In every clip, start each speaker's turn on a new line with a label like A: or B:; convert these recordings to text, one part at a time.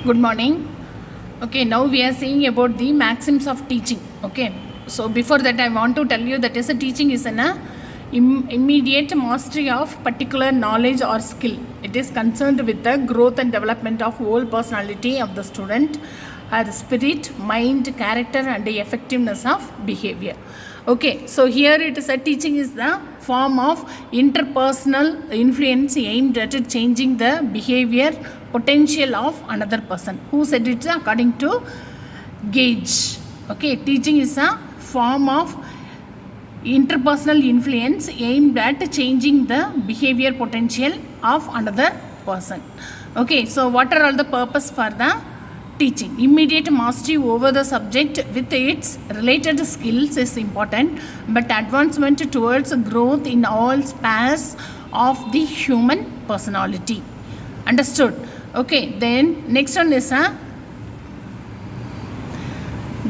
A: Good morning. Okay, now we are seeing about the maxims of teaching. Okay, so before that, I want to tell you that is a teaching is an immediate mastery of particular knowledge or skill. It is concerned with the growth and development of whole personality of the student, her spirit, mind, character, and the effectiveness of behavior. Okay, so here it is a teaching is the form of interpersonal influence aimed at changing the behavior potential of another person. Who said it? According to Gage. Okay, teaching is a form of interpersonal influence aimed at changing the behavior potential of another person. Okay, so what are all the purpose for the teaching? Immediate mastery over the subject with its related skills is important, but advancement towards growth in all spheres of the human personality. Understood? Okay, then next one is a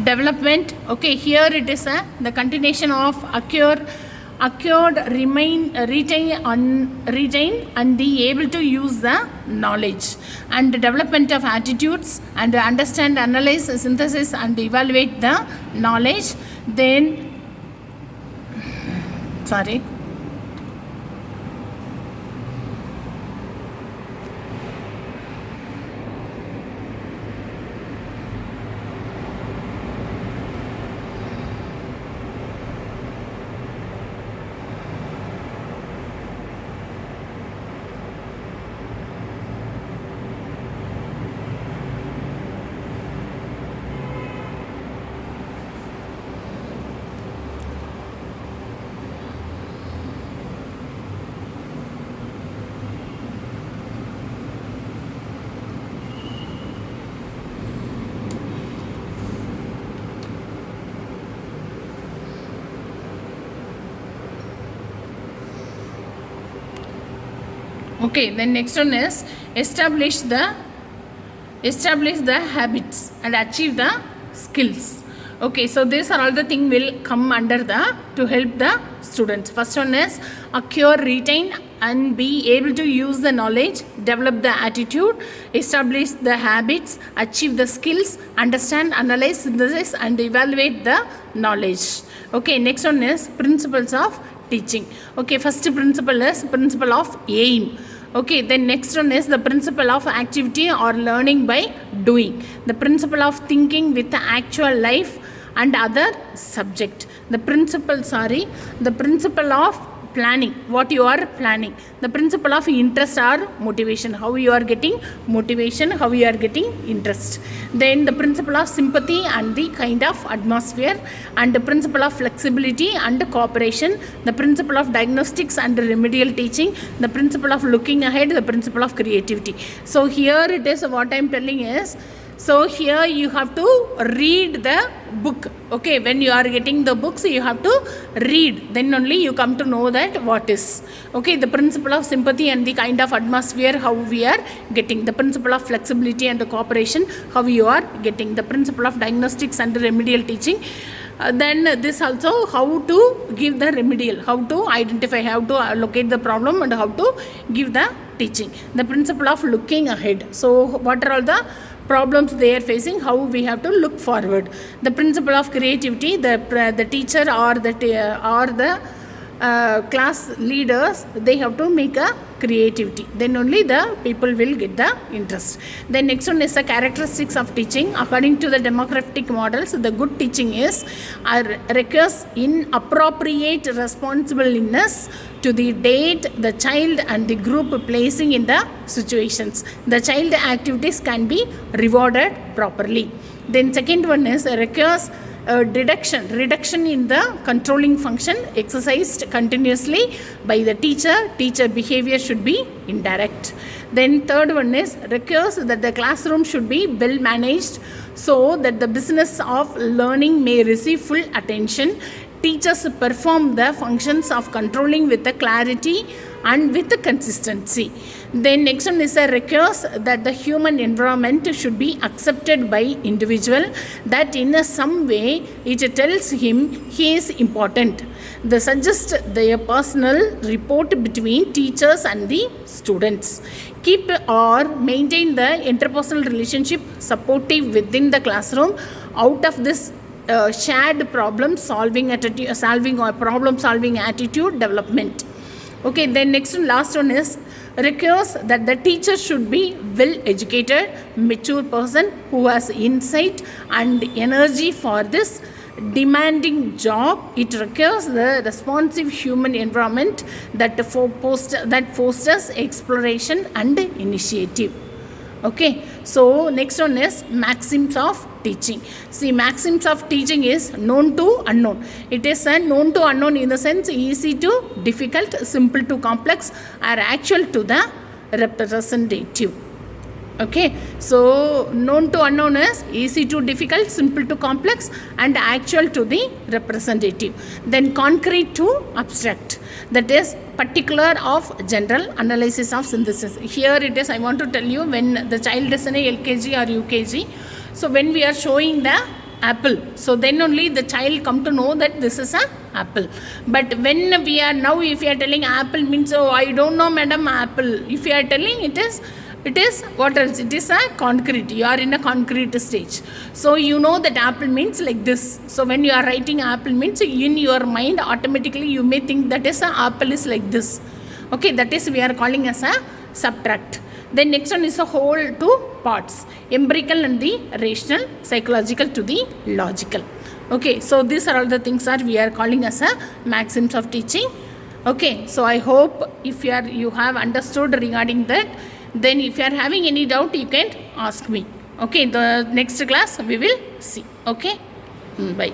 A: development. Okay, here it is the continuation of acquired, retain and be able to use the knowledge, and development of attitudes and understand, analyze, synthesis and evaluate the knowledge. Then okay, then next one is establish the habits and achieve the skills. Okay, so these are all the things will come under the to help the students. First one is acquire, retain and be able to use the knowledge, develop the attitude, establish the habits, achieve the skills, understand, analyze, synthesis and evaluate the knowledge. Okay, next one is principles of teaching. Okay, first principle is principle of aim. Okay, then next one is the principle of activity or learning by doing. The principle of thinking with the actual life and other subject. The principle of planning, what you are planning. The principle of interest or motivation, how you are getting motivation, how you are getting interest. Then the principle of sympathy and the kind of atmosphere, and the principle of flexibility and cooperation, the principle of diagnostics and remedial teaching, the principle of looking ahead, the principle of creativity. So here it is, what I am telling is, so here you have to read the book. Okay, when you are getting the books, you have to read. Then only you come to know that what is. Okay, the principle of sympathy and the kind of atmosphere, how we are getting. The principle of flexibility and the cooperation, how you are getting. The principle of diagnostics and remedial teaching. Then this also, how to give the remedial, how to identify, how to locate the problem and how to give the teaching. The principle of looking ahead. So what are all the problems they are facing, how we have to look forward. The principle of creativity, the teacher or the class leaders, they have to make a creativity, then only the people will get the interest. Then next one is the characteristics of teaching. According to the democratic models, the good teaching is requires in appropriate responsibleness to the date, the child and the group placing in the situations. The child activities can be rewarded properly. Then second one is requires reduction in the controlling function exercised continuously by the teacher behavior should be indirect. Then third one is requires that the classroom should be well managed so that the business of learning may receive full attention. Teachers perform the functions of controlling with the clarity and with the consistency. Then next one is requires that the human environment should be accepted by individual, that in some way it tells him he is important. They suggest their personal report between teachers and the students. keep or maintain the interpersonal relationship supportive within the classroom out of this shared problem solving attitude, solving or problem solving attitude development. Okay, then next and last one is requires that the teacher should be well educated, mature person who has insight and energy for this demanding job. It requires the responsive human environment that fosters exploration and initiative. Okay, so next one is maxims of teaching. See, maxims of teaching is known to unknown. It is a known to unknown in the sense easy to difficult, simple to complex, or actual to the representative. Okay, so known to unknown is easy to difficult, simple to complex, and actual to the representative. Then concrete to abstract, that is particular of general analysis of synthesis. Here it is, I want to tell you, when the child is in a LKG or UKG, so when we are showing the apple, so then only the child come to know that this is a apple. But when we are now, if you are telling apple means, oh I don't know madam apple, if you are telling it is what else? It is a concrete. You are in a concrete stage. So you know that apple means like this. So when you are writing apple means, in your mind automatically you may think that is a apple is like this. Okay, that is we are calling as a subtract. Then next one is a whole to parts, empirical and the rational, psychological to the logical. Okay, so these are all the things that we are calling as a maxims of teaching. Okay, so I hope if you have understood regarding that. Then if you are having any doubt, you can ask me. Okay, the next class we will see. Okay, bye.